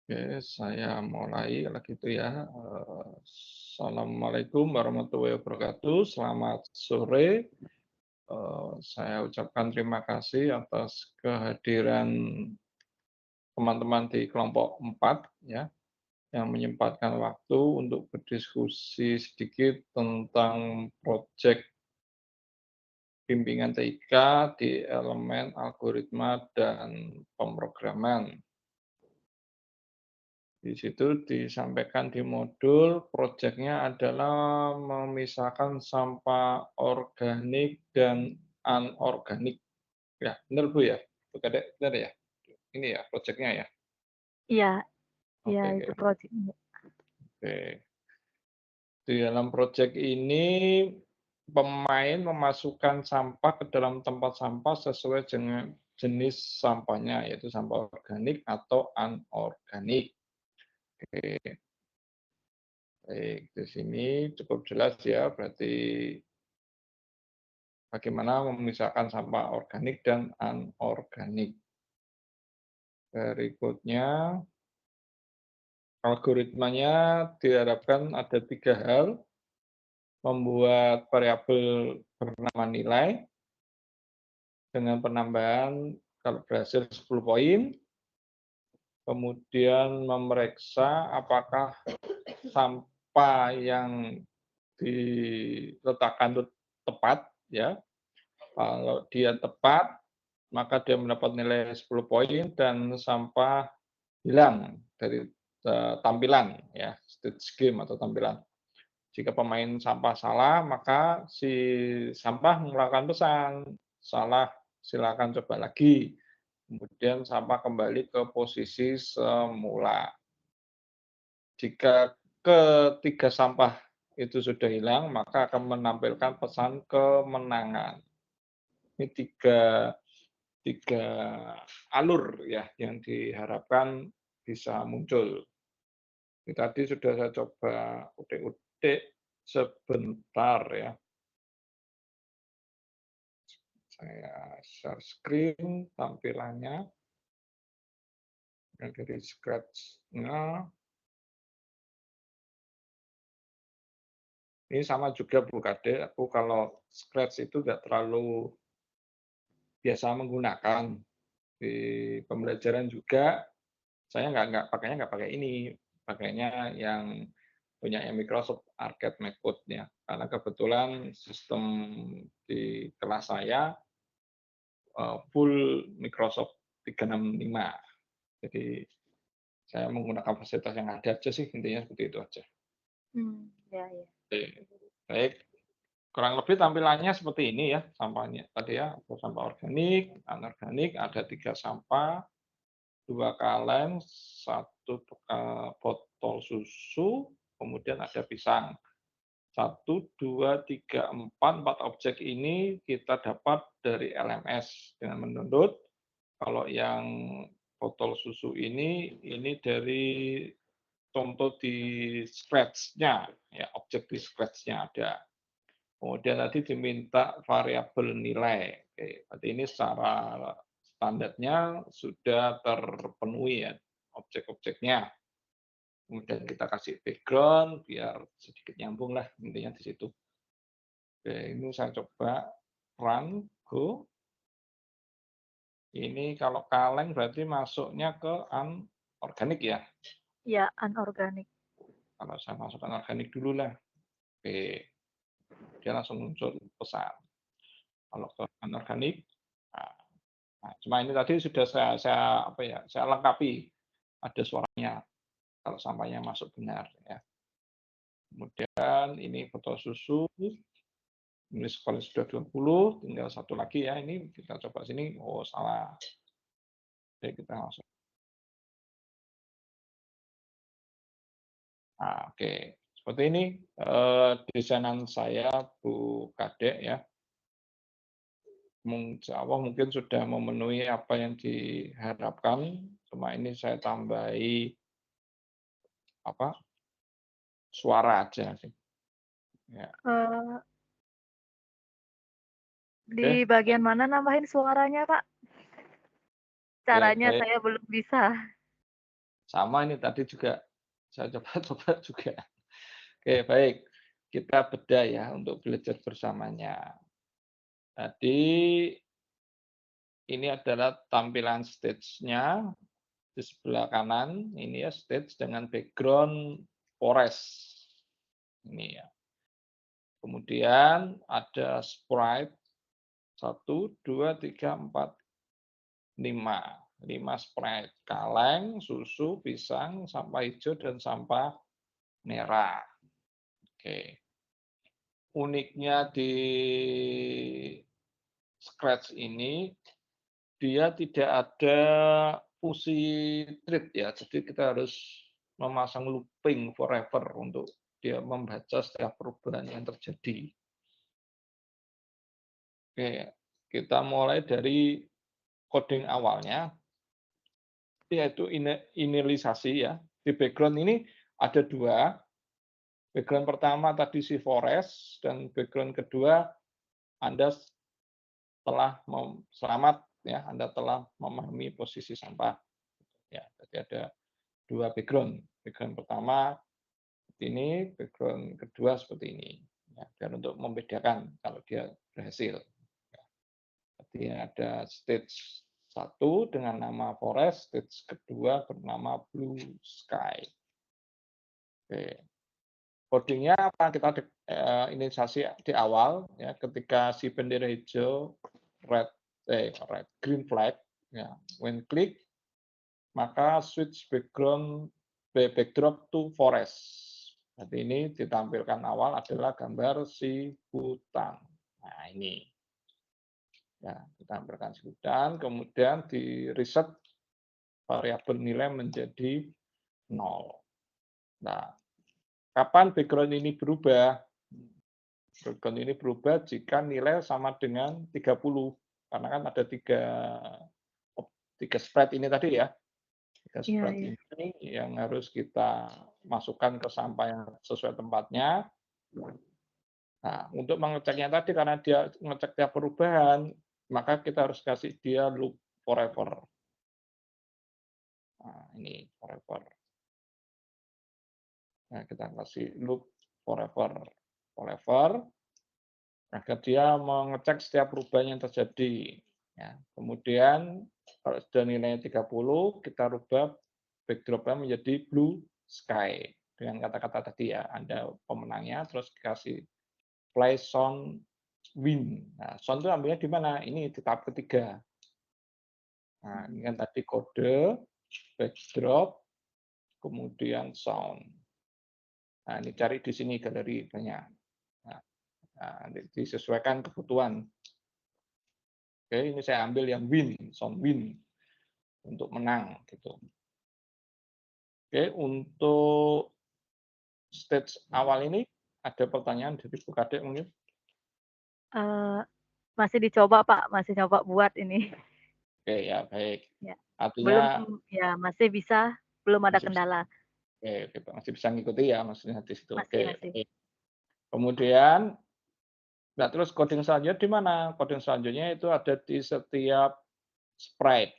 Oke, saya mulai kalau gitu ya. Assalamualaikum warahmatullahi wabarakatuh. Selamat sore. Saya ucapkan terima kasih atas kehadiran teman-teman di kelompok 4 ya, yang menyempatkan waktu untuk berdiskusi sedikit tentang proyek bimbingan TIK di elemen algoritma dan pemrograman. Di situ disampaikan di modul proyeknya adalah memisahkan sampah organik dan anorganik. Ya, benar Bu ya? Bu Kadek, benar ya? Ini ya proyeknya ya? Iya iya Oke itu oke projeknya. oke. Di dalam proyek ini pemain memasukkan sampah ke dalam tempat sampah sesuai dengan jenis sampahnya, yaitu sampah organik atau anorganik. Oke. Baik, di sini cukup jelas ya, berarti bagaimana memisahkan sampah organik dan anorganik. Berikutnya, algoritmanya diharapkan ada 3 hal, membuat variabel bernama nilai dengan penambahan kalau berhasil 10 poin, kemudian memeriksa apakah sampah yang diletakkan itu tepat ya. Kalau dia tepat, maka dia mendapat nilai 10 poin dan sampah hilang dari, tampilan ya, state scheme atau tampilan. Jika pemain sampah salah, maka si sampah mengeluarkan pesan, "Salah, silakan coba lagi." Kemudian sampah kembali ke posisi semula. Jika ketiga sampah itu sudah hilang, maka akan menampilkan pesan kemenangan. Ini tiga alur ya yang diharapkan bisa muncul. Ini tadi sudah saya coba udik-udik sebentar ya. Saya share screen tampilannya yang dari scratch-nya. Ini sama juga Bu Kade, aku kalau scratch itu nggak terlalu biasa menggunakan. Di pembelajaran juga saya nggak pakai ini, pakainya yang punyanya Microsoft Arcade MacBook ya. Karena kebetulan sistem di kelas saya, full Microsoft 365. Jadi saya menggunakan fasilitas yang ada aja sih, intinya seperti itu aja. Iya iya. Oke, baik. Kurang lebih tampilannya seperti ini ya, sampahnya tadi ya, sampah organik, anorganik, ada 3 sampah, 2 kaleng, 1 botol susu, kemudian ada pisang. 1, 2, 3, 4 objek ini kita dapat dari LMS dengan mendownload. Kalau yang botol susu ini dari contoh di Scratch-nya, ya, objek di Scratch-nya ada. Kemudian tadi diminta variabel nilai. Oke, berarti ini secara standarnya sudah terpenuhi ya objek-objeknya. Kemudian kita kasih background biar sedikit nyambung lah intinya di situ. Oke, ini saya coba run, go. Ini kalau kaleng berarti masuknya ke anorganik ya. Iya, anorganik. Kalau saya masukkan organik dulu lah. Oke, dia langsung muncul pesan. Kalau ke anorganik, nah, nah, cuma ini tadi sudah saya apa ya, saya lengkapi. Ada suaranya kalau sampahnya masuk benar ya. Kemudian ini botol susu, ini sekali sudah 20, tinggal satu lagi ya. Ini kita coba sini. Oh, salah. Oke, kita langsung. Nah, oke. Seperti ini desainan saya Bu Kadek ya. Insya Allah mungkin sudah memenuhi apa yang diharapkan. Cuma ini saya tambahi apa suara aja sih. Ya, Eee, di oke. bagian mana nambahin suaranya, Pak? Ya, Caranya baik. saya belum bisa. Sama ini tadi juga saya coba-coba juga. Oke, baik. Kita bedah ya untuk belajar bersamanya. Tadi ini adalah tampilan stage-nya di sebelah kanan. Ini ya stage dengan background forest. Ini ya. Kemudian ada sprite 1, 2, 3, 4, 5. 5 sprite. Kaleng, susu, pisang, sampah hijau, dan sampah merah. Oke. Uniknya di Scratch ini, dia tidak ada fungsi treat ya, jadi kita harus memasang looping forever untuk dia membaca setiap perubahan yang terjadi. Oke, kita mulai dari coding awalnya, yaitu inisialisasi ya. Di background ini ada dua. Background pertama tadi si forest, dan background kedua Anda telah selamat ya, Anda telah memahami posisi sampah. Ya, jadi ada dua background. Background pertama seperti ini, background kedua seperti ini. Ya, dan untuk membedakan kalau dia berhasil. Ya, jadi ada stage 1 dengan nama forest, stage kedua bernama blue sky. Oke. Codingnya apa? Kita inisiasi di awal ya, ketika si bendera hijau red green flag ya, when click maka switch backdrop to forest. Jadi ini ditampilkan awal adalah gambar si hutan. Nah, ini ya, ditampilkan si hutan, kemudian di reset variabel nilai menjadi 0. Nah, kapan background ini berubah? Background ini berubah jika nilai sama dengan 30. Karena kan ada tiga sprite ini tadi ya. Tiga Iya, sprite iya. ini yang harus kita masukkan ke sampah yang sesuai tempatnya. Nah, untuk mengeceknya tadi karena dia ngecek tiap perubahan, maka kita harus kasih dia loop forever. Nah, ini forever. Nah, kita kasih loop forever. Forever agar dia mengecek setiap perubahan yang terjadi. Ya. Kemudian kalau sudah nilainya 30, kita rubah backdropnya menjadi blue sky. Dengan kata-kata tadi ya, Anda pemenangnya, terus dikasih play sound wind. Nah, sound itu ambilnya di mana? Ini di tahap ketiga. Nah, ini kan tadi kode, backdrop, kemudian sound. Nah, ini cari di sini galeri banyak. Nah, disesuaikan kebutuhan. Oke, ini saya ambil yang win, sound win untuk menang gitu. Oke, untuk stage awal ini ada pertanyaan dari Bu Kadek mungkin? Masih dicoba, Pak, masih coba buat ini. Oke, ya baik. Ya. Belum Artinya ya masih bisa, belum ada masih bisa, kendala. oke, masih bisa ngikuti ya maksudnya di situ. Masih Oke, masih. baik. Kemudian, nah terus coding selanjutnya di mana? Coding selanjutnya itu ada di setiap sprite.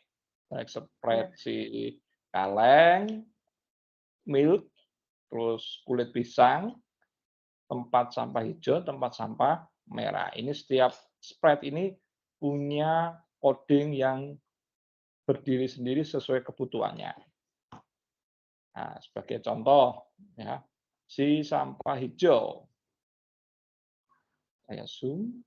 Baik Iya. sprite si kaleng, milk, terus kulit pisang, tempat sampah hijau, tempat sampah merah. Ini setiap sprite ini punya coding yang berdiri sendiri sesuai kebutuhannya. Nah, sebagai contoh, ya, si sampah hijau, saya zoom.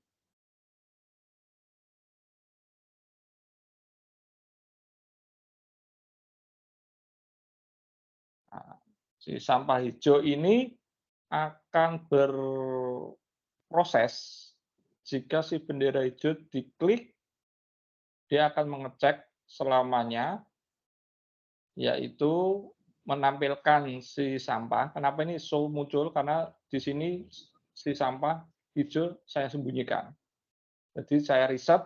Nah, si sampah hijau ini akan berproses jika si bendera hijau diklik, dia akan mengecek selamanya, yaitu menampilkan si sampah. Kenapa ini show muncul? Karena di sini si sampah hijau saya sembunyikan. Jadi saya riset,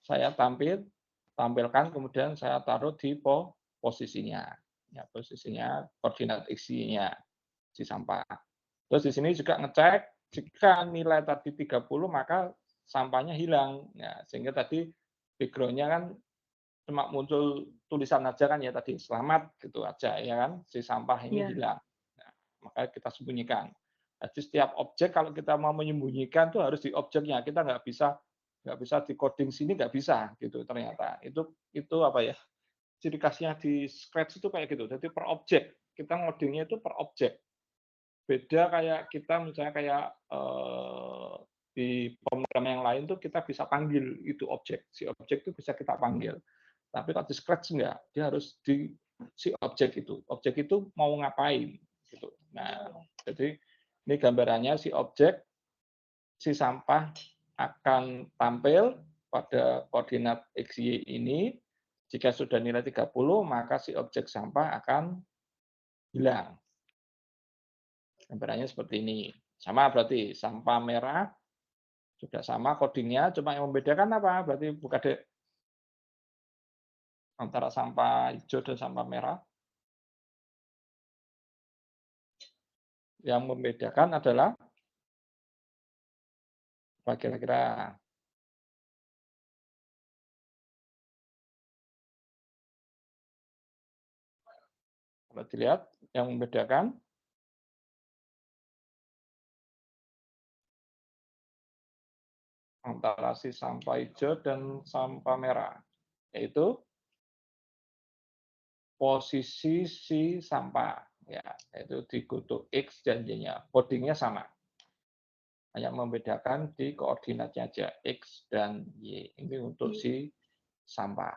saya tampilkan, kemudian saya taruh di posisinya. Ya, posisinya, koordinat isinya si sampah. Terus di sini juga ngecek, jika nilai tadi 30, maka sampahnya hilang. Ya, sehingga tadi background-nya kan cuma muncul tulisan aja kan ya tadi, "Selamat," gitu aja ya kan, si sampah ini Iya. hilang. Nah, makanya kita sembunyikan. Jadi setiap objek kalau kita mau menyembunyikan tuh harus di objeknya, kita nggak bisa di coding sini nggak bisa gitu ternyata. Itu apa ya, ciri khasnya di Scratch itu kayak gitu, jadi per objek, kita ngodingnya itu per objek. Beda kayak kita misalnya kayak, di program yang lain tuh kita bisa panggil itu objek, si objek itu bisa kita panggil. Tapi kalau di Scratch enggak, dia harus di si objek itu mau ngapain, gitu. Nah, jadi ini gambarannya si objek, si sampah akan tampil pada koordinat X, Y ini, jika sudah nilai 30 maka si objek sampah akan hilang. Gambarannya seperti ini. Sama berarti sampah merah juga sama codingnya, cuma yang membedakan apa? Berarti buka Dek, antara sampah hijau dan sampah merah. Yang membedakan adalah apa kira-kira? Kalau dilihat yang membedakan antara si sampah hijau dan sampah merah, yaitu posisi si sampah, ya, yaitu di kutu X dan Y-nya. Codingnya sama, hanya membedakan di koordinatnya aja, X dan Y. Ini untuk Iya. si sampah.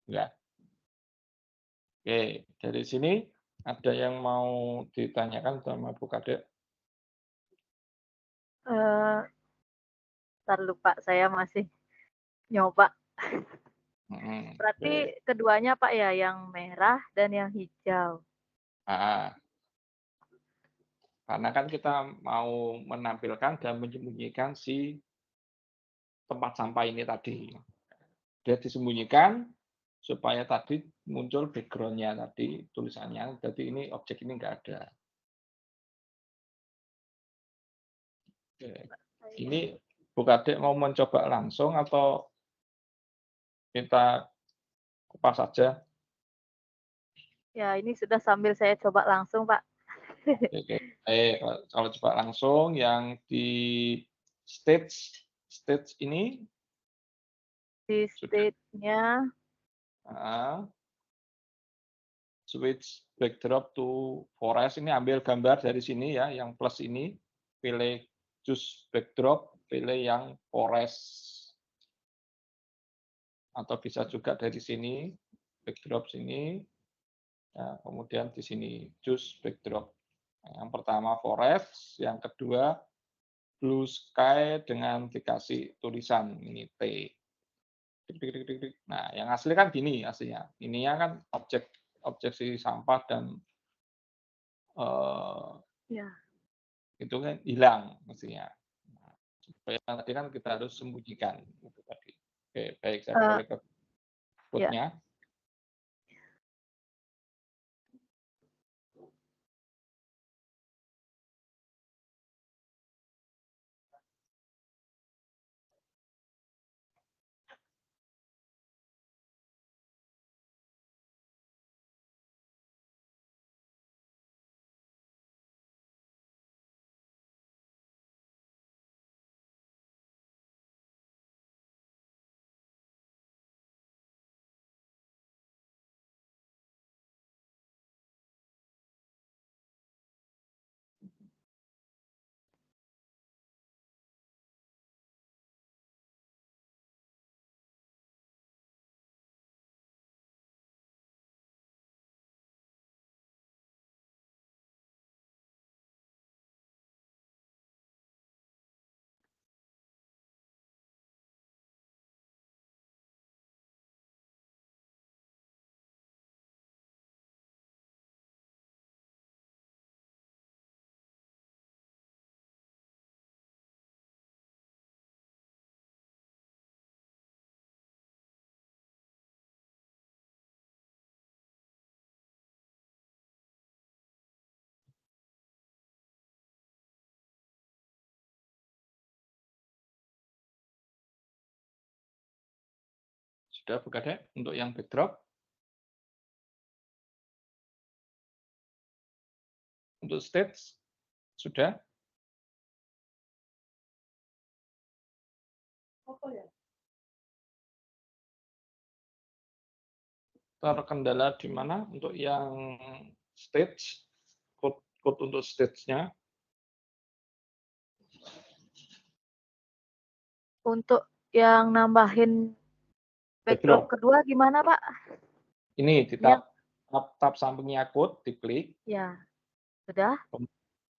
Ya. Oke, dari sini ada yang mau ditanyakan sama Bu Kade? Eee, entar lupa, saya masih nyoba. Berarti Oke. keduanya Pak ya, yang merah dan yang hijau? Ah, karena kan kita mau menampilkan dan menyembunyikan si tempat sampah ini tadi. Dia disembunyikan supaya tadi muncul background-nya tadi, tulisannya, jadi ini objek ini nggak ada. Oke. Ini Bu Kadek mau mencoba langsung atau kita kupas saja? Ya, ini sudah sambil saya coba langsung Pak. Oke. Kalau coba langsung yang di stage stage ini Di sudah, state-nya heeh, switch backdrop to forest ini ambil gambar dari sini ya, yang plus ini, pilih choose backdrop, pilih yang forest. Atau bisa juga dari sini, backdrop sini, ya, kemudian di sini choose backdrop. Nah, yang pertama forest, yang kedua blue sky dengan dikasih tulisan ini T. Nah, yang asli kan gini aslinya. Ininya kan objek objek si sampah dan ya, itu kan hilang mestinya. Nah, supaya tadi kan kita harus sembunyikan itu tadi. Oke, baik saya eee, kembali ke ya. code-nya. Sudah buka deh untuk yang backdrop. Untuk stage sudah. Terkendala di mana untuk yang stage, code untuk stage-nya? Untuk yang nambahin backdrop Backdrop. kedua gimana, Pak? Ini di Yang tab sampingnya code, diklik, ya, sudah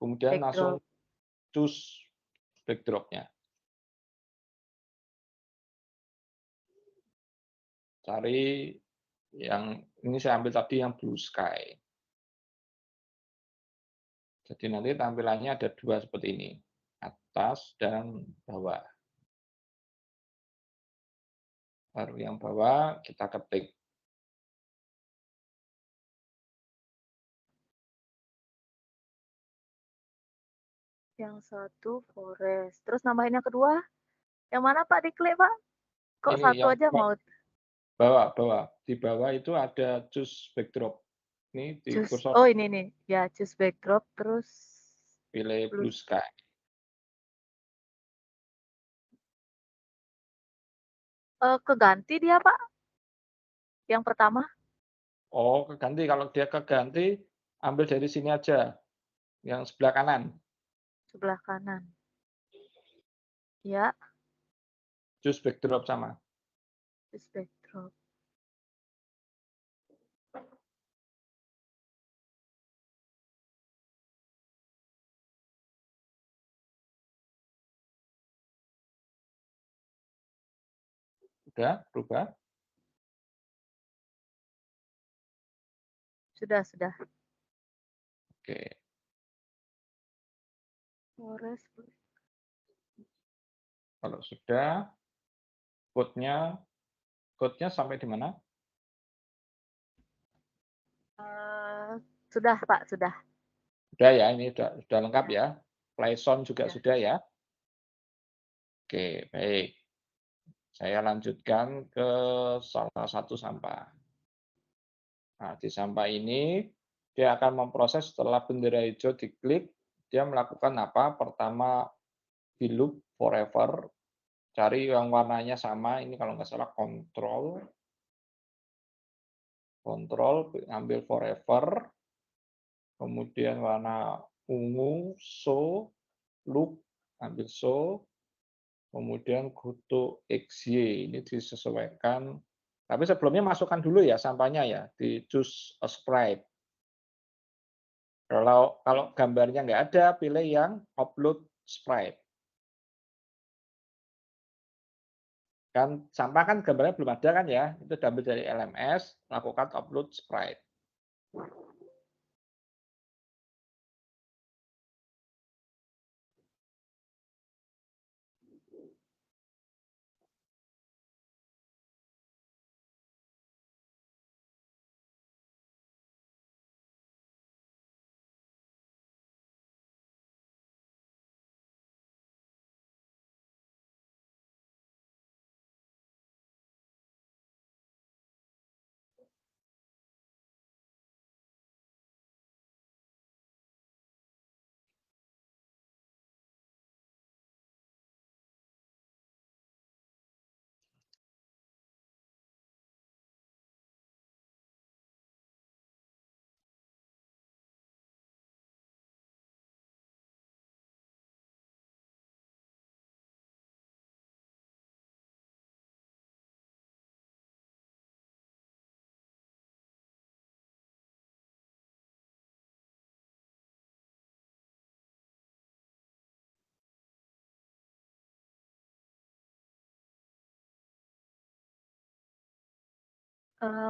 kemudian langsung backdrop. choose backdrop-nya. Cari yang ini saya ambil tadi yang blue sky. Jadi nanti tampilannya ada dua seperti ini, atas dan bawah. Baru yang bawah kita ketik. Yang satu forest. Terus nambahin yang kedua, yang mana Pak diklik, Pak? Kok Ini satu yang aja mau? bawah. Di bawah itu ada choose backdrop. Ini di Choose. kursor Oh, ini nih. Ya, choose backdrop terus pilih blue sky. keganti dia, Pak. Yang pertama Oh, keganti. Kalau dia keganti, ambil dari sini aja, yang sebelah kanan. sebelah kanan. Ya, Choose backdrop sama. choose backdrop. Sudah berubah? Sudah. Oke. Forest. Kalau sudah, code-nya sampai di mana? Sudah, Pak, sudah. Sudah ya, ini sudah lengkap ya. Playson juga Ya. sudah ya. Oke, baik. Saya lanjutkan ke salah satu sampah. Nah, di sampah ini dia akan memproses setelah bendera hijau diklik, dia melakukan apa? Pertama, di loop forever, cari yang warnanya sama, ini kalau nggak salah kontrol, ambil forever, kemudian warna ungu, show, loop, ambil show, kemudian kutu XY, ini disesuaikan. Tapi sebelumnya masukkan dulu ya sampahnya ya, di choose a sprite. Kalau gambarnya nggak ada, pilih yang upload sprite. Kan sampah kan gambarnya belum ada kan ya, itu diambil dari LMS, lakukan upload sprite.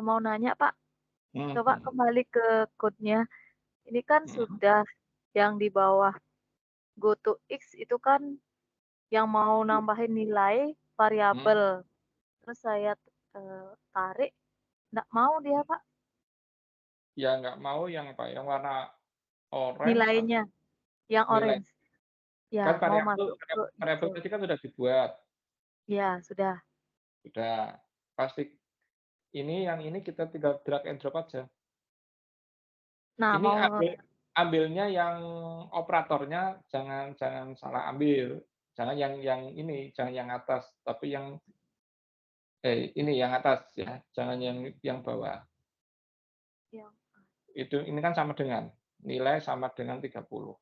Mau nanya, Pak, coba Hmm. kembali ke code-nya. Ini kan Hmm. sudah yang di bawah go to X itu kan yang mau nambahin nilai Hmm. variabel. Terus saya tarik, nggak mau dia, Pak, Ya nggak mau yang apa? Yang warna orange atau nilainya yang nilai. orange. Ya, Kan mau variabel masuk ke variabel hijau. tadi kan sudah dibuat. Ya, sudah. Sudah pasti yang ini kita tinggal drag and drop aja. Nah, Ini mau ambilnya yang operatornya jangan jangan salah ambil. Jangan yang ini, jangan yang atas, tapi ini yang atas ya, jangan yang bawah. yang Ini kan sama dengan nilai sama dengan 30.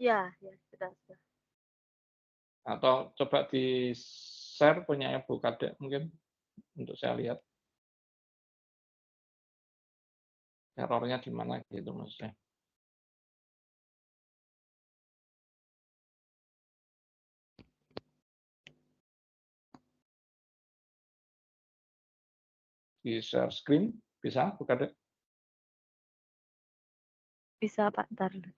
ya, sudah. Atau coba di-share punyanya Bu Kadek mungkin untuk saya lihat error-nya di mana gitu maksudnya. Di-share screen bisa Bu Kadek? Bisa Pak, ntar dulu.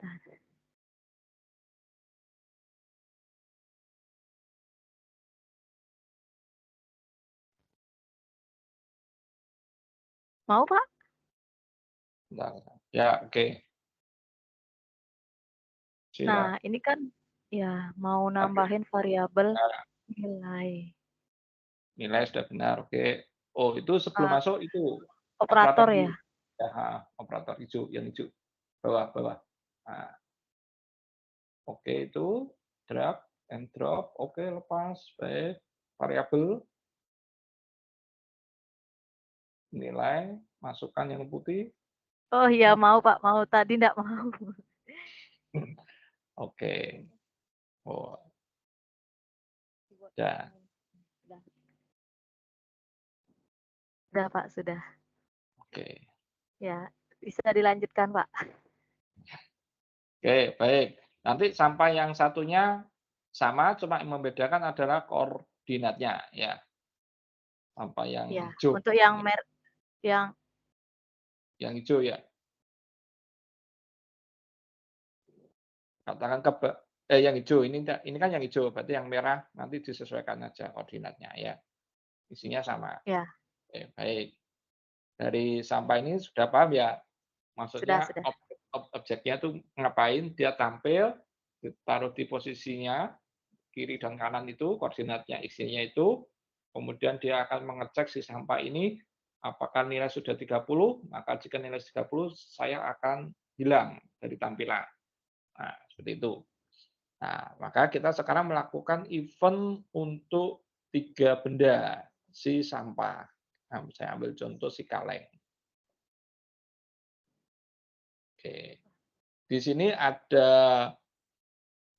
Mau Pak? Bentar. Ya, oke. Nah, Silakan. ini kan ya mau nambahin variabel Nah, nilai. nilai sudah benar, oke. Oh, itu sebelum Ah, masuk itu operator operator dulu. ya. Ya, operator hijau, yang hijau. Bawah, bawah. Nah, oke itu drag and drop, oke lepas, baik. Variabel nilai, masukkan yang putih. Oh iya mau Pak, mau. Tadi enggak mau. Oke. Oh, ya. Sudah Pak, sudah. Oke. Ya, bisa dilanjutkan Pak. Oke, baik. Nanti sampai yang satunya sama, cuma yang membedakan adalah koordinatnya, ya. Sampai yang Ya, hijau. untuk yang yang Yang hijau ya. Katakan yang hijau ini kan yang hijau, berarti yang merah nanti disesuaikan aja koordinatnya ya. Isinya sama. ya, Oke, baik. Dari sampah ini sudah paham ya? Maksudnya sudah. objeknya tuh ngapain, dia tampil, ditaruh di posisinya kiri dan kanan itu, koordinatnya X-nya itu, kemudian dia akan mengecek si sampah ini apakah nilai sudah 30, maka jika nilai 30 saya akan hilang dari tampilan. Nah, seperti itu. Nah, maka kita sekarang melakukan event untuk 3 benda si sampah. Nah, saya ambil contoh si kaleng. Oke. Di sini ada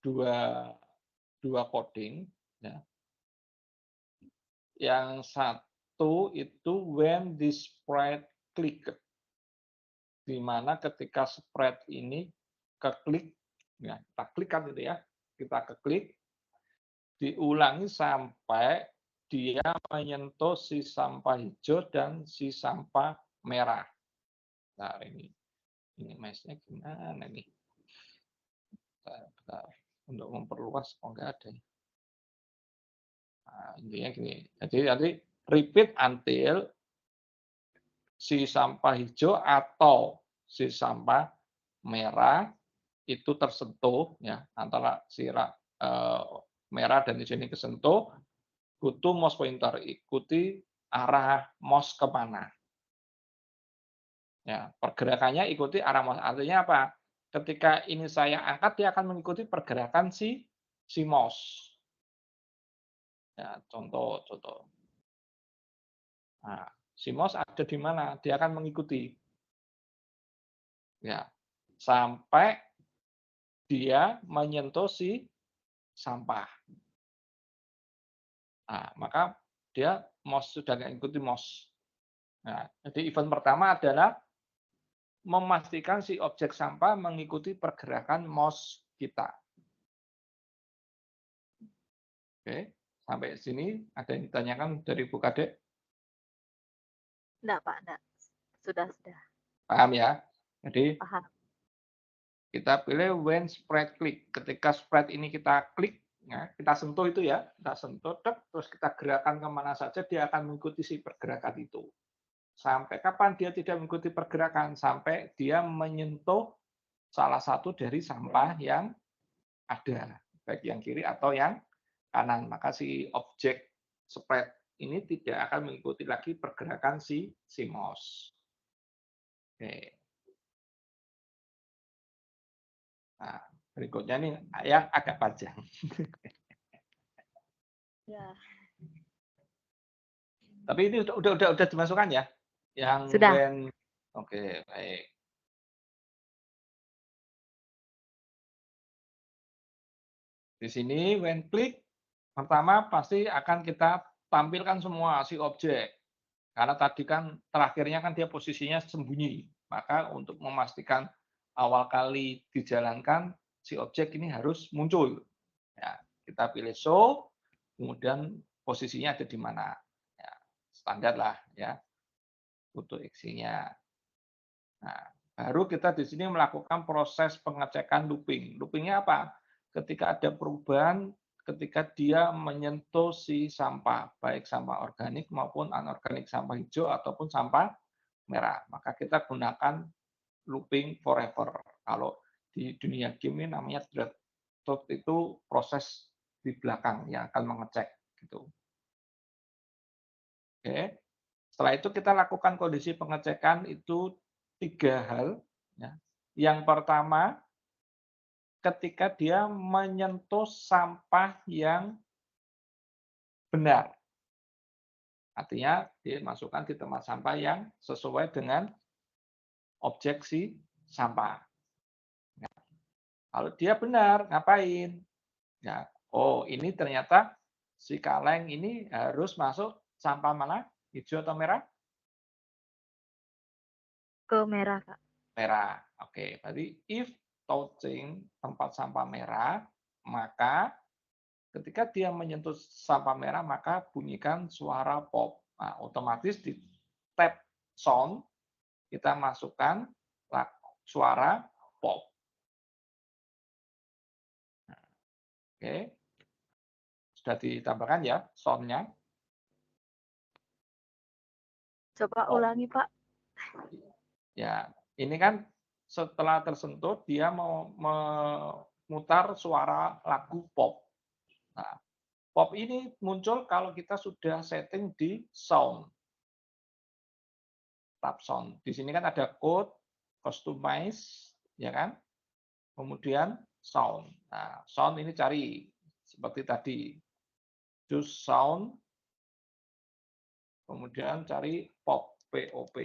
dua coding. Ya. Yang satu itu when the spread click, di mana ketika spread ini keklik, ya, kita klik kan itu ya, kita keklik, diulangi sampai dia menyentuh si sampah hijau dan si sampah merah. Nah, ini mesh-nya gimana nih? Bentar. Untuk memperluas, oh enggak ada. Nah, intinya gini. Jadi nanti repeat until si sampah hijau atau si sampah merah itu tersentuh ya antara merah dan hijau ini kesentuh, butuh mouse pointer, ikuti arah mouse kemana. Ya, pergerakannya ikuti arah mouse. Artinya apa? Ketika ini saya angkat, dia akan mengikuti pergerakan si mouse. Ya, contoh. Nah, si mouse ada di mana? Dia akan mengikuti. Ya, sampai dia menyentuh si sampah. Nah, maka dia mouse sudah mengikuti mouse. Nah, jadi event pertama adalah memastikan si objek sampah mengikuti pergerakan mouse kita. Oke, sampai sini ada yang ditanyakan dari Bu Kadek? Enggak Pak, enggak. Sudah. Paham ya? Jadi Paham. kita pilih when spread click. Ketika spread ini kita klik, ya, kita sentuh itu ya, kita sentuh, terus kita gerakan kemana saja, dia akan mengikuti si pergerakan itu. Sampai kapan dia tidak mengikuti pergerakan? Sampai dia menyentuh salah satu dari sampah yang ada, baik yang kiri atau yang kanan. Maka si objek spread ini tidak akan mengikuti lagi pergerakan si mouse. Oke. Nah, berikutnya nih yang agak panjang. Ya. Tapi ini udah dimasukkan ya? Yang Sudah. Oke, baik. Di sini when klik, pertama pasti akan kita tampilkan semua si objek. Karena tadi kan terakhirnya kan dia posisinya sembunyi. Maka untuk memastikan awal kali dijalankan, si objek ini harus muncul. Ya, kita pilih show, kemudian posisinya ada di mana. Ya, standar lah ya untuk X-nya. Nah, baru kita di sini melakukan proses pengecekan looping. Loopingnya apa? Ketika ada perubahan, ketika dia menyentuh si sampah, baik sampah organik maupun anorganik, sampah hijau ataupun sampah merah. Maka kita gunakan looping forever. Kalau di dunia game ini namanya thread. Thread itu proses di belakang yang akan mengecek. Gitu. Oke. Setelah itu kita lakukan kondisi pengecekan itu 3 hal. Ya. Yang pertama, ketika dia menyentuh sampah yang benar. Artinya dimasukkan di tempat sampah yang sesuai dengan objek si sampah. Ya. Kalau dia benar, ngapain? Ya, oh ini ternyata si kaleng ini harus masuk sampah mana? Hijau atau merah? Ke merah, Kak. Merah. Oke, berarti if touching tempat sampah merah, maka ketika dia menyentuh sampah merah, maka bunyikan suara pop. Nah, otomatis di tab sound, kita masukkan suara pop. Oke, sudah ditambahkan ya sound-nya. Coba ulangi, Pak. Ya, ini kan setelah tersentuh, dia mau memutar suara lagu pop. Nah, pop ini muncul kalau kita sudah setting di sound. Tab sound. Di sini kan ada code, customize, ya kan? Kemudian sound. Nah, sound ini cari seperti tadi. Choose sound, kemudian cari pop, POP.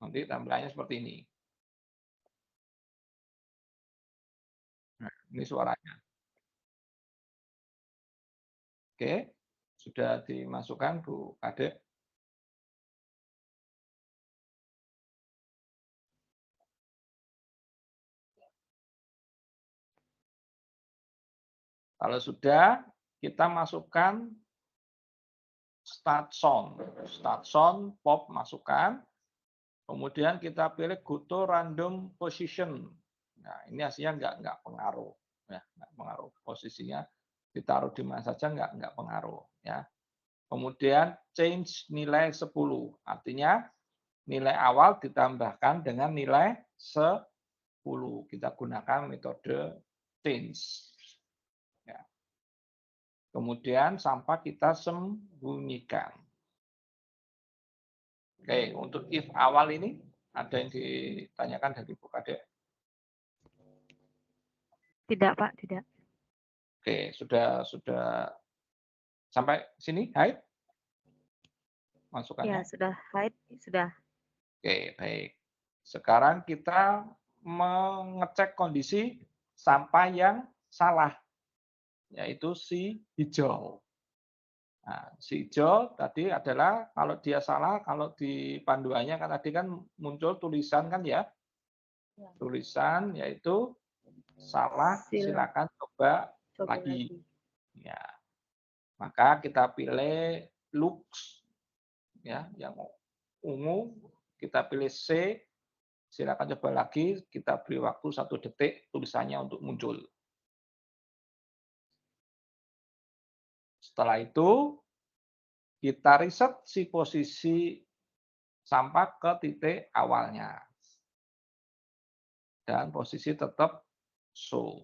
Nanti tampilannya seperti ini. Nah, ini suaranya. Oke, sudah dimasukkan Bu Kadek. Kalau sudah, kita masukkan start sound. Start sound, pop masukkan. Kemudian kita pilih go to random position. Nah, ini hasilnya nggak pengaruh. Ya, nggak pengaruh. Posisinya ditaruh di mana saja nggak pengaruh. Ya. Kemudian change nilai 10. Artinya nilai awal ditambahkan dengan nilai 10. Kita gunakan metode change. Ya. Kemudian sampah kita sembunyikan. Oke, untuk if awal ini ada yang ditanyakan dari Bu Kadek? Tidak, Pak, tidak. Oke, sudah sampai sini, Hai? Masukannya? Ya, sudah hide, sudah. Oke, baik. Sekarang kita mengecek kondisi sampah yang salah, yaitu si hijau. Nah, si hijau tadi adalah kalau dia salah, kalau di panduannya kan tadi kan muncul tulisan kan ya, tulisan yaitu salah, silakan coba lagi. Ya, maka kita pilih lux ya, yang ungu, kita pilih C, silakan coba lagi, kita beri waktu 1 detik tulisannya untuk muncul. Setelah itu, kita riset si posisi sampah ke titik awalnya. Dan posisi tetap show.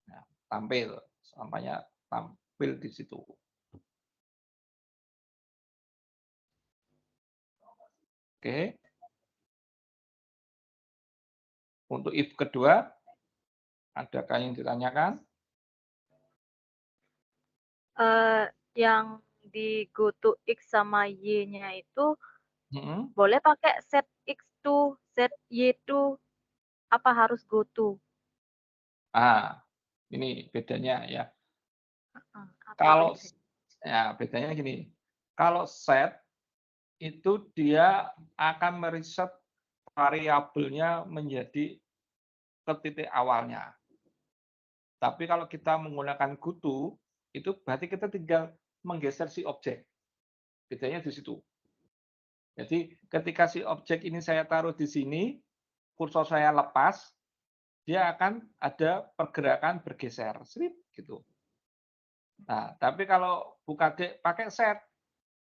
Nah, tampil sampahnya tampil di situ. Oke. Untuk if kedua, adakah yang ditanyakan? Yang di go to X sama Y-nya itu Mhm. boleh pakai set X to, set Y to, apa harus go to? Ini bedanya ya. Apa Kalau bedanya? ya bedanya gini, kalau set itu dia akan meriset variabelnya menjadi ke titik awalnya. Tapi kalau kita menggunakan goto, itu berarti kita tinggal menggeser si objek. Bedanya di situ. Jadi ketika si objek ini saya taruh di sini, kursor saya lepas, dia akan ada pergerakan bergeser, slip gitu. Nah, tapi kalau Bukadek pakai set,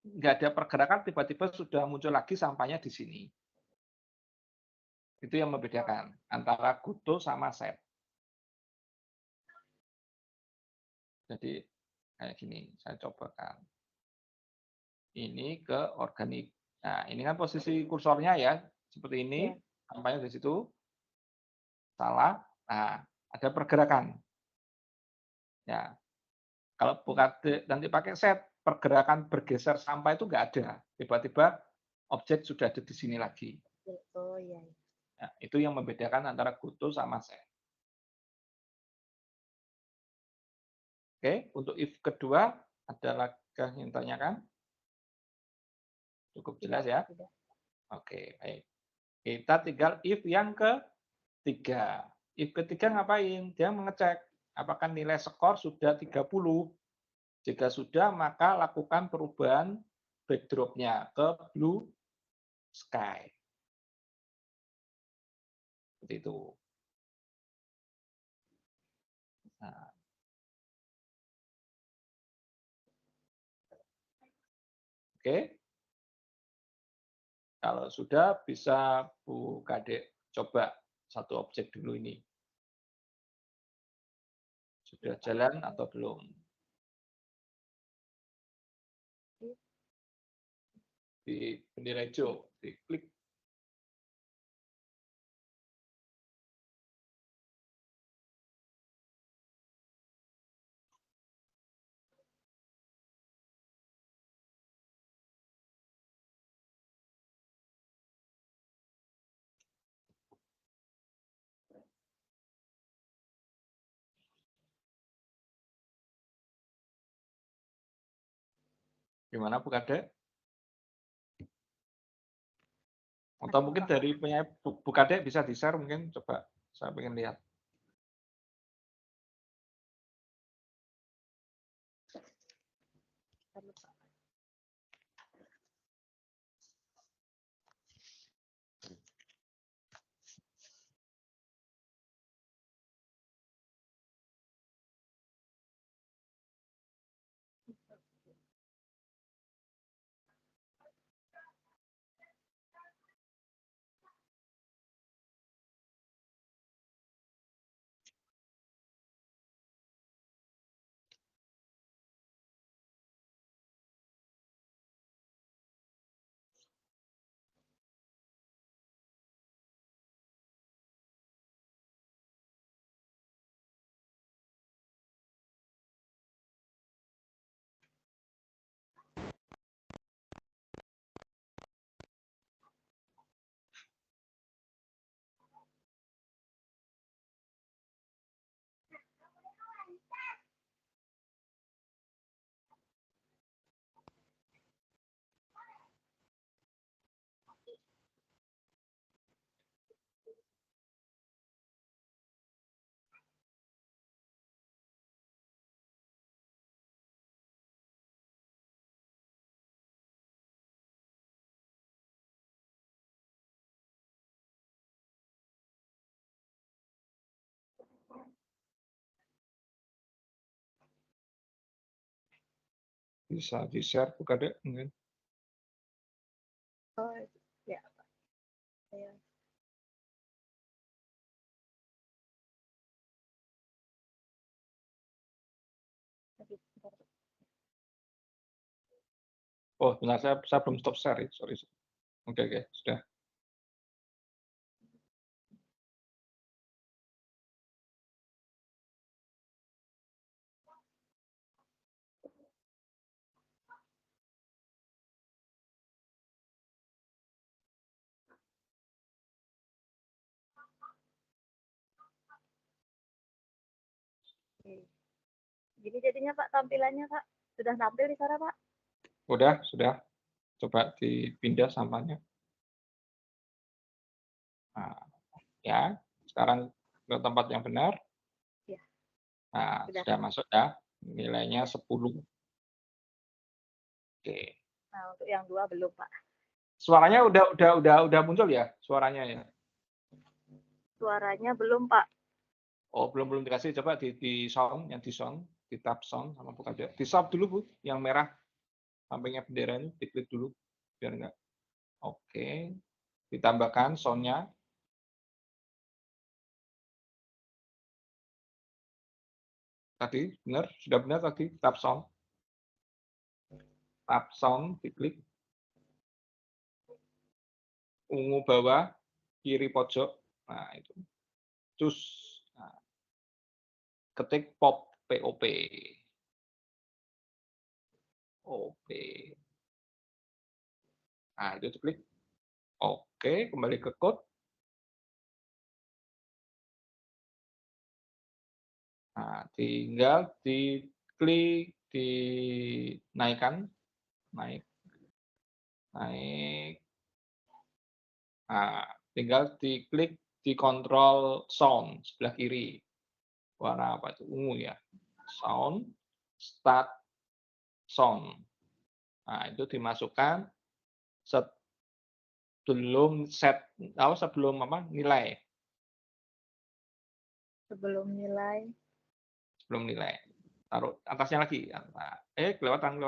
nggak ada pergerakan, tiba-tiba sudah muncul lagi sampahnya di sini. Itu yang membedakan antara goto sama set. Jadi kayak gini, saya cobakan. Ini ke organik. Nah, ini kan posisi kursornya ya, seperti ini, Ya. sampainya di situ. Salah. Nah, ada pergerakan. Ya, kalau Bukadek nanti pakai set, pergerakan bergeser sampah itu nggak ada. Tiba-tiba objek sudah ada di sini lagi. Oh iya. Nah, itu yang membedakan antara goto sama set. Oke, untuk if kedua, ada lagi yang tanyakan? Cukup jelas ya? Tidak. Oke, baik. Kita tinggal if yang ketiga. If ketiga ngapain? Dia mengecek apakah nilai skor sudah 30. Jika sudah, maka lakukan perubahan backdrop-nya ke blue sky. Seperti itu. Nah, oke. Kalau sudah, bisa Bu Kadek coba satu objek dulu ini. Sudah jalan atau belum? Di bendera hijau, diklik. Gimana Bu Kadek? Atau mungkin dari punya Bu Kadek bisa di-share mungkin, coba saya pengen lihat. Bisa di-share Bu Kadek mungkin. Oh ya. Ya. Oke, bentar. Oh, benar, saya belum stop share ya, sorry. Oke, sudah. Oke. Gini jadinya Pak tampilannya Pak. Sudah tampil di sana Pak? Sudah. Coba dipindah sampahnya. Nah, ya, sekarang ke tempat yang benar. Iya. Nah, Sudah. sudah masuk ya. Nilainya 10. Oke. Nah, untuk yang 2 belum Pak. Suaranya udah muncul ya, suaranya ya? Suaranya belum Pak. Oh, belum dikasih, coba di sound, yang di sound, di tab sound sama buka aja. Di stop dulu Bu, yang merah sampingnya bendera ini diklik dulu biar enggak. Oke. Ditambahkan sound-nya. Tadi benar, sudah benar tadi tab sound. Tab sound diklik. Ungu bawah, kiri pojok. Nah, itu. Cus. Nah, ketik pop, POP. Oke. Nah, itu diklik. Oke, kembali ke code. Nah, tinggal diklik, dinaikkan, naik. Nah, tinggal diklik di kontrol sound sebelah kiri. Warna apa itu? Ungu ya. Sound, start sound. Nah, itu dimasukkan sebelum nilai. Sebelum nilai. Sebelum nilai. Taruh atasnya lagi. Nah, kelewatan.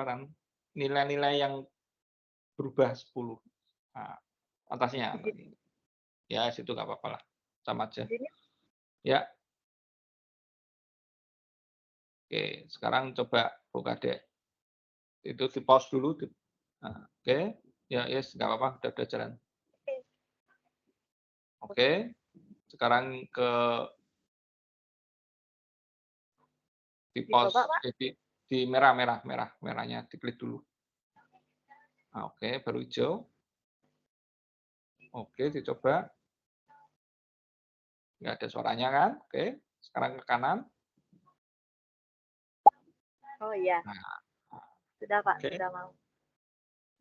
Nilai-nilai yang berubah 10. Nah, atasnya. Di sini. Ya, situ nggak apa-apa lah. Sama aja. Di sini. Ya. Oke, sekarang coba buka deh. Itu di pause dulu. Nah, oke. Ya, yes, nggak apa-apa. Udah jalan. Oke. Sekarang di Dicoba pause. Pak. Di merahnya diklik dulu. Nah, oke, baru hijau. Oke, dicoba. Nggak ada suaranya kan? Oke, sekarang ke kanan. Oh iya. Nah, Sudah Pak, oke. sudah mau.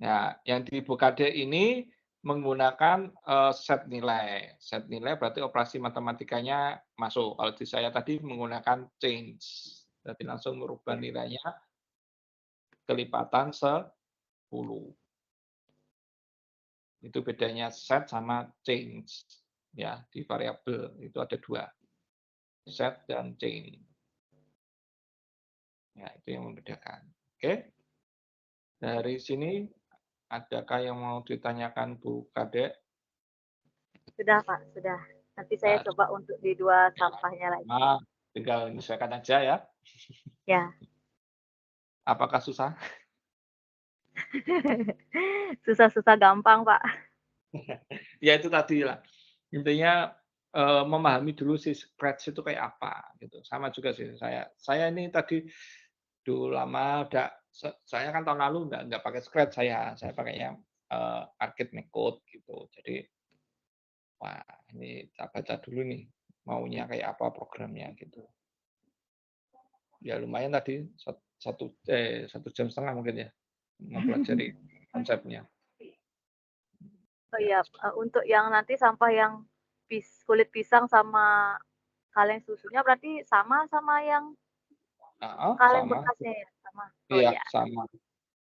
Ya, yang di Bukade ini menggunakan set nilai. Set nilai berarti operasi matematikanya masuk. Kalau di saya tadi menggunakan change. Jadi langsung merubah Ya. nilainya kelipatan 10. Itu bedanya set sama change. Ya, di variabel itu ada 2. Set dan change. Ya, itu yang membedakan. Oke. Dari sini, adakah yang mau ditanyakan Bu Kadek? Sudah Pak, sudah. Nanti saya coba untuk di 2 sampahnya lagi. Nah, tinggal menyesuaikan aja ya. Ya. Apakah susah? Susah-susah gampang Pak. Ya itu tadi lah. Intinya memahami dulu si Scratch itu kayak apa gitu. Sama juga sih saya. Saya ini tadi dulu lama saya kan tahun lalu nggak pakai Scratch saya. Saya pakainya Arcade Code gitu. Jadi wah ini tak baca dulu nih maunya kayak apa programnya gitu. Ya lumayan tadi 1,5 jam mungkin ya mempelajari konsepnya. Oh Ya, iya, untuk yang nanti sampah yang kulit pisang sama kaleng susunya berarti sama yang kaleng sama. bekasnya ya? Sama? Oh Iya, iya, sama. nanti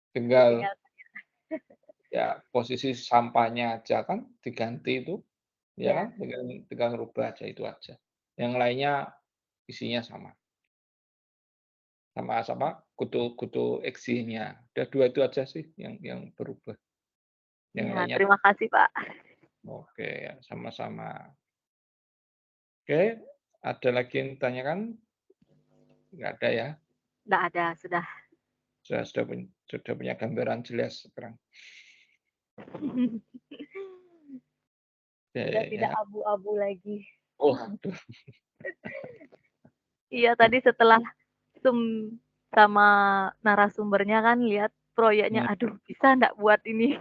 Tinggal tinggal ya posisi sampahnya aja kan diganti itu, ya kan? ya. Tinggal tinggal ngerubah aja itu aja. Yang lainnya isinya sama. Sama-sama kutu eksinya. Udah 2 itu aja sih yang berubah. Yang Iya, lainnya terima kasih Pak. oke, ya sama-sama. Oke, ada lagi yang ditanyakan? Nggak ada ya? Nggak ada, sudah. Sudah punya gambaran jelas sekarang. Sudah Oke, tidak ya. abu-abu lagi. Oh, aduh. Iya, tadi setelah Zoom sama narasumbernya kan lihat proyeknya, Hmm. aduh bisa ndak buat ini?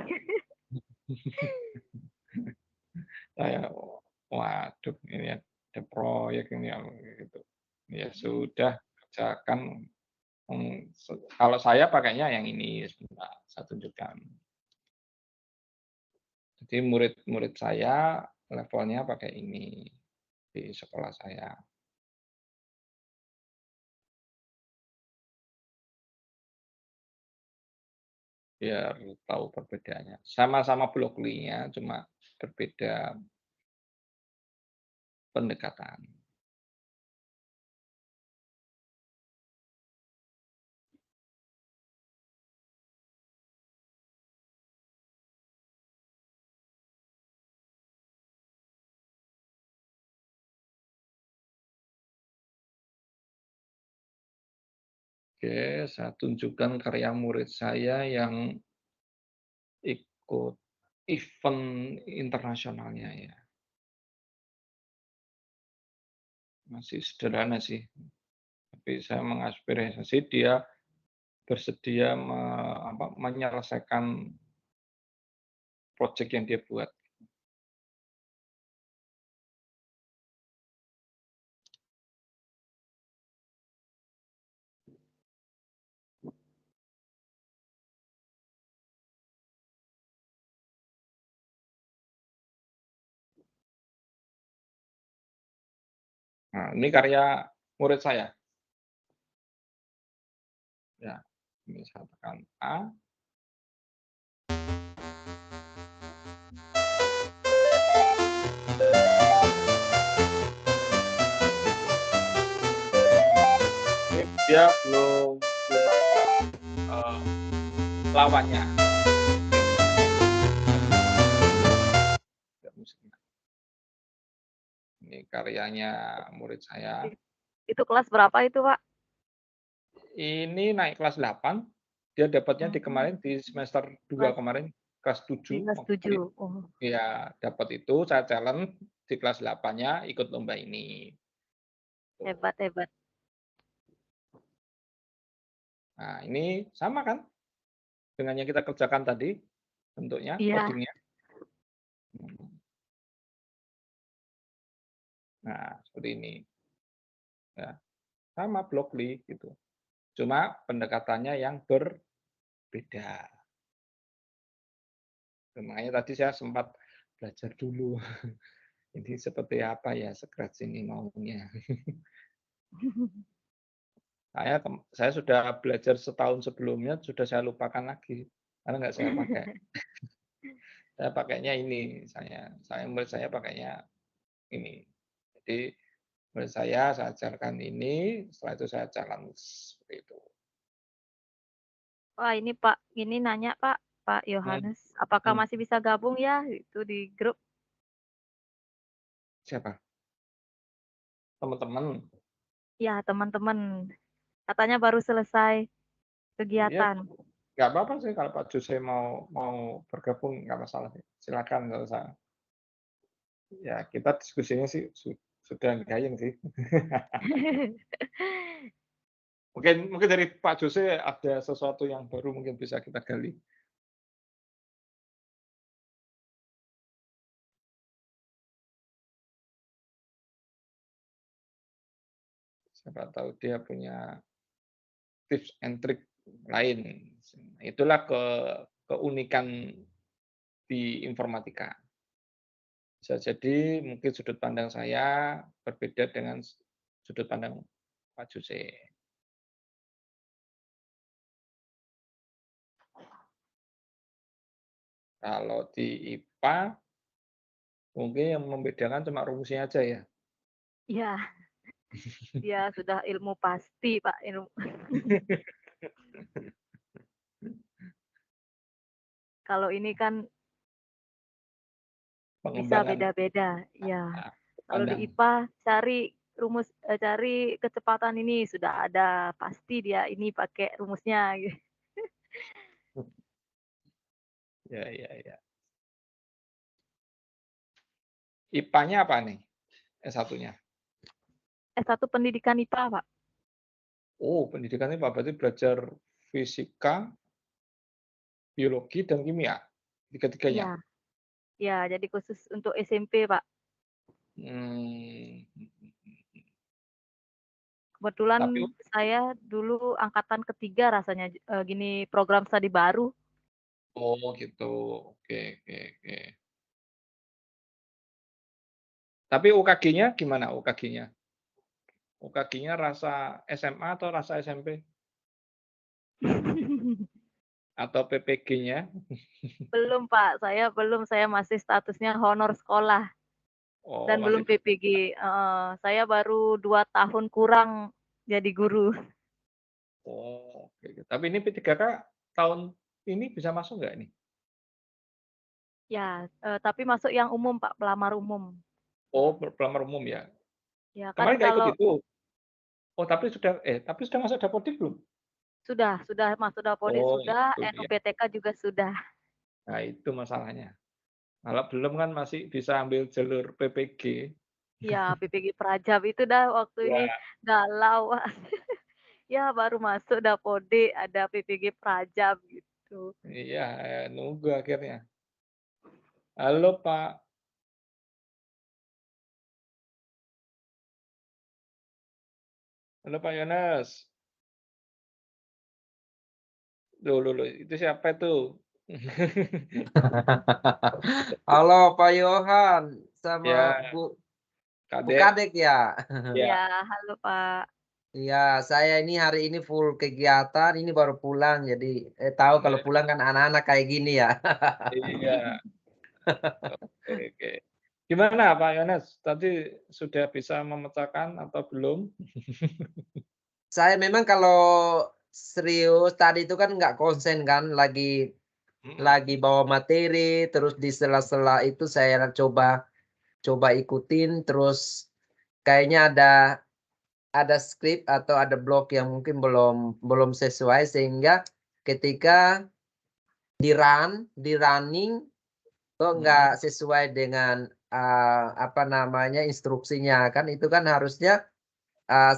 Saya, waduh, ini ada proyek ini gitu. Ya sudah, kerjakan. Kalau saya pakainya yang ini, sebentar, saya tunjukkan. Jadi murid-murid saya levelnya pakai ini di sekolah saya. Biar tahu perbedaannya. Sama-sama Blockly-nya, cuma berbeda pendekatan. Oke, saya tunjukkan karya murid saya yang ikut event internasionalnya ya. Masih sederhana sih, tapi saya mengaspirasi dia bersedia menyelesaikan project yang dia buat. Nah, ini karya murid saya. Ya, ini saya tekan A. Ini dia belum ada lawannya. Ini karyanya murid saya. Itu kelas berapa itu, Pak? Ini naik kelas 8, dia dapatnya di Oh, kemarin di semester 2 kelas kemarin, kelas di 7 kelas waktu 7. Oh, iya, dapat itu, saya challenge di kelas 8-nya ikut lomba ini, tuh. hebat hebat. Nah, ini sama kan dengan yang kita kerjakan tadi bentuknya, Iya, coding-nya. Nah, seperti ini, ya, sama Blockly gitu, cuma pendekatannya yang berbeda. Makanya tadi saya sempat belajar dulu, ini seperti apa ya Scratch ini maunya. Saya sudah belajar setahun sebelumnya, sudah saya lupakan lagi, karena nggak saya pakai. Saya pakainya ini, murid saya pakainya ini. Jadi murid saya ajarkan ini, setelah itu saya challenge, seperti itu. wah ini Pak, ini nanya Pak, Pak Hmm, Yohanes, apakah hmm. masih bisa gabung ya itu di grup? Siapa? Teman-teman? Ya teman-teman, katanya baru selesai Iya, kegiatan. nggak apa-apa sih kalau Pak Jose mau mau bergabung, nggak masalah sih. Silakan kalau saya. Ya kita diskusinya sih sudah gayeng sih. Mungkin mungkin dari Pak Jose ada sesuatu yang baru mungkin bisa kita gali. Siapa tahu dia punya tips and trick lain. Itulah keunikan di informatika. Bisa jadi mungkin sudut pandang saya berbeda dengan sudut pandang Pak Jose. Kalau di IPA mungkin yang membedakan cuma rumusnya aja ya. Ya, dia sudah ilmu pasti Pak, ilmu. Kalau ini kan bisa Pengembangan beda-beda. Ya, kalau di pandang. IPA cari cari kecepatan ini, sudah ada, pasti dia ini pakai rumusnya gitu. Ya, ya, ya. IPA-nya apa nih? S1-nya? S1 pendidikan IPA, Pak. Oh, pendidikannya Pak, berarti belajar fisika, biologi, dan kimia? Tiga-tiganya? Iya, iya, jadi khusus untuk SMP, Pak. Hmm. Tapi Kebetulan saya dulu angkatan ketiga rasanya, gini program studi baru. oh gitu, oke, oke, oke. Tapi UKG-nya gimana UKG-nya? UKG-nya rasa SMA atau rasa SMP? Atau PPG-nya? Belum, Pak, saya masih statusnya honor sekolah Oh, dan masih belum PPG, heeh, saya baru 2 tahun kurang jadi guru. oh, oke, oke. Tapi ini P3K tahun ini bisa masuk nggak nih? Ya, tapi masuk yang umum, Pak, pelamar umum. Oh, pelamar umum ya? Ya kan Kemarin nggak ikut kalau itu? Oh, tapi sudah masuk Dapodik belum? sudah masuk Dapodik Oh, sudah, itu dia. NUPTK juga sudah. Nah, itu masalahnya. Kalau belum kan masih bisa ambil jalur PPG. Ya, PPG Prajab itu dah waktu ini Ya, galau, Pak. Ya baru masuk Dapodik, ada PPG Prajab gitu. iya, nunggu akhirnya. Halo, Pak. Halo, Pak Yones. Loh, itu siapa itu? Halo Pak Yohan sama Ya, Bu Kadek. Kadek ya. Iya, Ya, halo Pak. Iya, saya ini hari ini full kegiatan, ini baru pulang. Jadi tahu kalau ya, pulang kan anak-anak kayak gini ya. iya. Oke, oke. Gimana Pak Yones? Tadi sudah bisa memecahkan atau belum? Saya memang kalau serius tadi itu kan nggak konsen kan, Mhm. lagi bawa materi, terus di sela-sela itu saya coba coba ikutin, terus kayaknya ada skrip atau ada blok yang mungkin belum belum sesuai sehingga ketika di running kok Mhm. nggak sesuai dengan, apa namanya, instruksinya. Kan itu kan harusnya,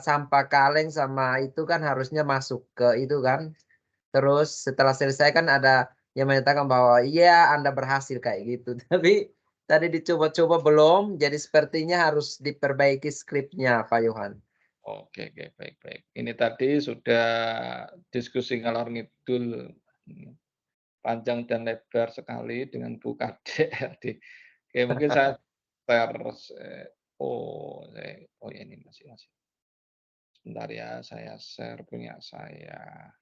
sampah kaleng sama itu kan harusnya masuk ke itu kan. Terus setelah selesai kan ada yang menyatakan bahwa, "Iya, Anda berhasil," kayak gitu. Tapi tadi dicoba-coba belum, jadi sepertinya harus diperbaiki skripnya, Pak Yohan. Oke, oke, baik, baik. Ini tadi sudah diskusi ngalor ngidul, mmm, panjang dan lebar sekali dengan Bu Kadek tadi. Oke, mungkin saya oh, ya ini masih masih. Sebentar ya, saya share punya saya.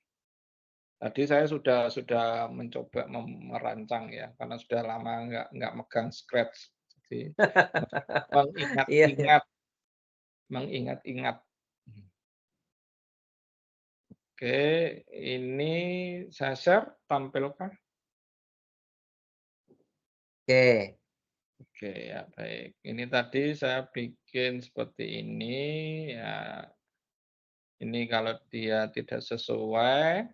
Tadi saya sudah mencoba merancang ya, karena sudah lama nggak megang Scratch. Jadi Iya, iya. mengingat-ingat mengingat-ingat. Oke, ini saya share, tampilkah? Oke. Oke ya, baik. Ini tadi saya bikin seperti ini, ya. Ini kalau dia tidak sesuai,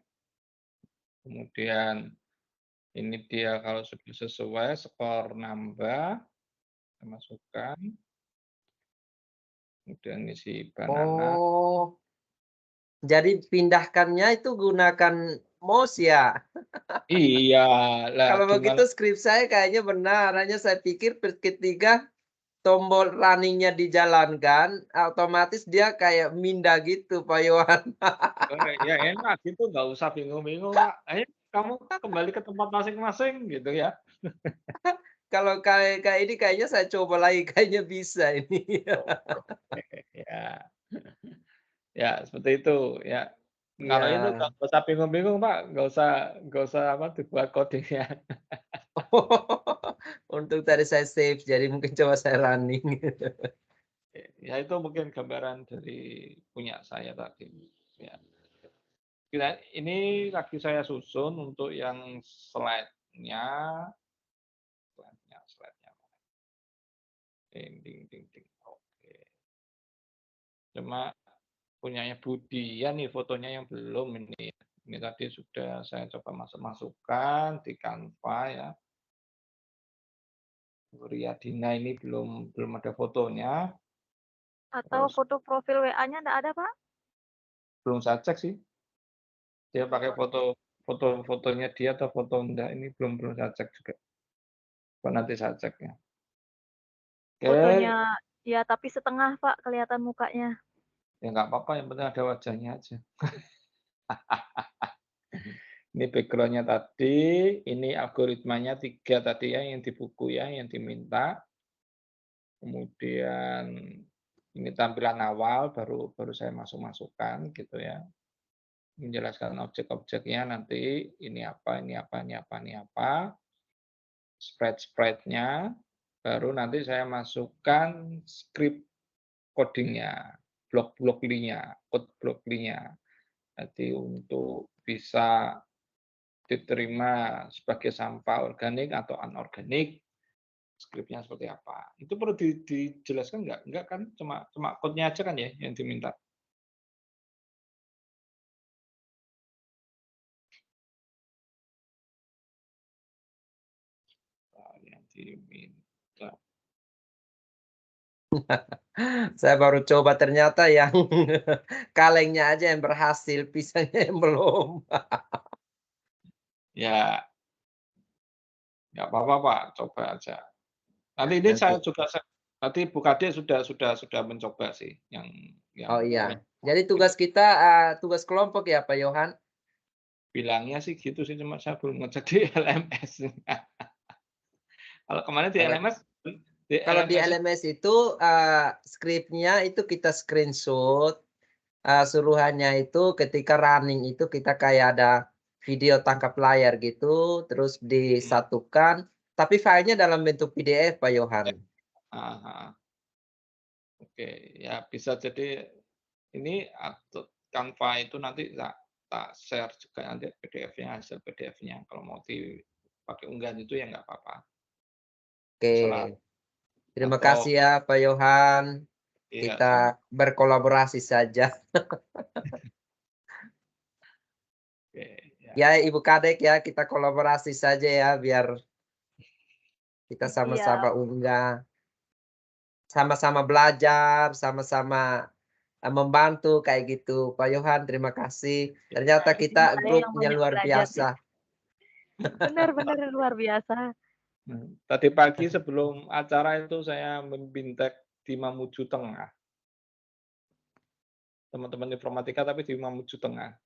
kemudian ini dia kalau sudah sesuai, skor nambah, saya masukkan, kemudian isi banana. Oh, jadi pindahkannya itu gunakan mouse ya? Iya, lah Kalau gimana begitu skrip saya kayaknya benar, hanya saya pikir ketika tombol running-nya dijalankan, otomatis dia kayak minda gitu, Pak Yohan. ya enak gitu, nggak usah bingung-bingung, Kak. Ayo kamu kembali ke tempat masing-masing gitu ya. Kalau kayak kayak ini kayaknya saya coba lagi, kayaknya bisa ini. Oke, ya. Ya, seperti itu, ya. Kalau itu Iya. nggak usah bingung-bingung, Pak, nggak usah apa, dibuat kodenya. Untung tadi saya save, jadi mungkin coba saya running. Ya itu mungkin gambaran dari punya saya tadi, ya. Ini lagi saya susun untuk yang slide-nya slide-nya slide-nya. Ding ding ding ding, oke. Cuma punyanya Budi ya nih fotonya yang belum ini. Ini tadi sudah saya coba masukkan di Canva ya. Riyadina ini belum ada fotonya. Atau Terus foto profil WA-nya enggak ada, Pak? belum saya cek sih. Dia pakai fotonya dia atau foto enggak ini belum saya cek juga. Nanti saya cek ya. Oke. Fotonya ya tapi setengah, Pak, kelihatan mukanya. Ya nggak apa-apa, yang penting ada wajahnya aja. Ini background-nya tadi, ini algoritmanya 3 tadi ya, yang di buku ya, yang diminta. Kemudian ini tampilan awal, baru saya masukkan gitu ya. Menjelaskan objek-objeknya nanti, ini apa, ini apa, ini apa, ini apa. Spread-nya, baru nanti saya masukkan script coding-nya, block-block-nya, code block-nya. Jadi untuk bisa diterima sebagai sampah organik atau anorganik, skripnya seperti apa. Itu perlu dijelaskan nggak? Enggak kan, cuma code-nya aja kan ya yang diminta? Yang diminta. Saya baru coba ternyata yang kalengnya aja yang berhasil, pisangnya yang belum. Ya, nggak apa-apa Pak, coba aja. Nanti ini Nanti. saya juga nanti Bu Kade sudah mencoba sih yang Oh iya. Jadi tugas kita tugas kelompok ya Pak Yohan? bilangnya sih gitu sih, cuma saya belum ngecek di LMS. Kalau kemarin di Kalau LMS kalau di LMS itu skripnya itu kita screenshot, suruhannya itu ketika running itu kita kayak ada video tangkap layar gitu, terus disatukan, tapi filenya dalam bentuk PDF Pak Yohan. Oke, ya bisa jadi ini Canva itu nanti tak share juga nanti PDF-nya, hasil PDF-nya. Kalau mau dipakai unggahan itu ya nggak apa-apa. Terserah. Oke. Terima Atau kasih ya Pak Yohan. iya, sama. Kita berkolaborasi saja. Oke, ya. Ya Ibu Kadek ya, kita kolaborasi saja ya biar kita sama-sama Iya. unggah. Sama-sama belajar, sama-sama membantu kayak gitu. Pak Yohan, terima kasih. Ternyata kita Saya yang grupnya banyak luar belajar sih. biasa. Benar-benar luar biasa. Tadi pagi sebelum acara itu saya membintek di Mamuju Tengah. Teman-teman informatika tapi di Mamuju Tengah.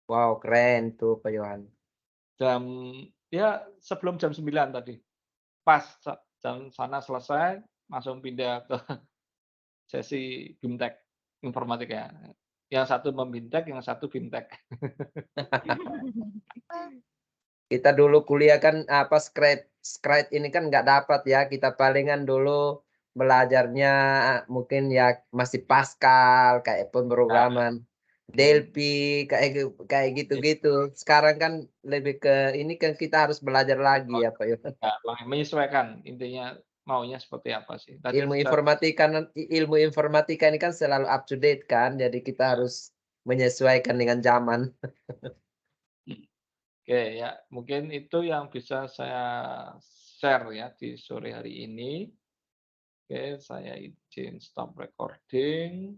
Wow, keren tuh Pak Yohan. Ya sebelum jam 9 tadi. Pas jam sana selesai, langsung pindah ke sesi BIMTEK informatika. Yang satu membintek, yang satu BIMTEK. Kita dulu kuliah kan script ini kan nggak dapat ya. Kita palingan dulu belajarnya mungkin ya masih Pascal kayak pemrograman. Delphi kayak gitu-gitu. Sekarang kan lebih ke ini kan kita harus belajar lagi ya Pak Yohan. Menyesuaikan intinya maunya seperti apa sih. Ilmu informatika ini kan selalu up to date kan, jadi kita harus menyesuaikan dengan zaman. Oke ya, mungkin itu yang bisa saya share ya di sore hari ini. Oke, saya izin stop recording.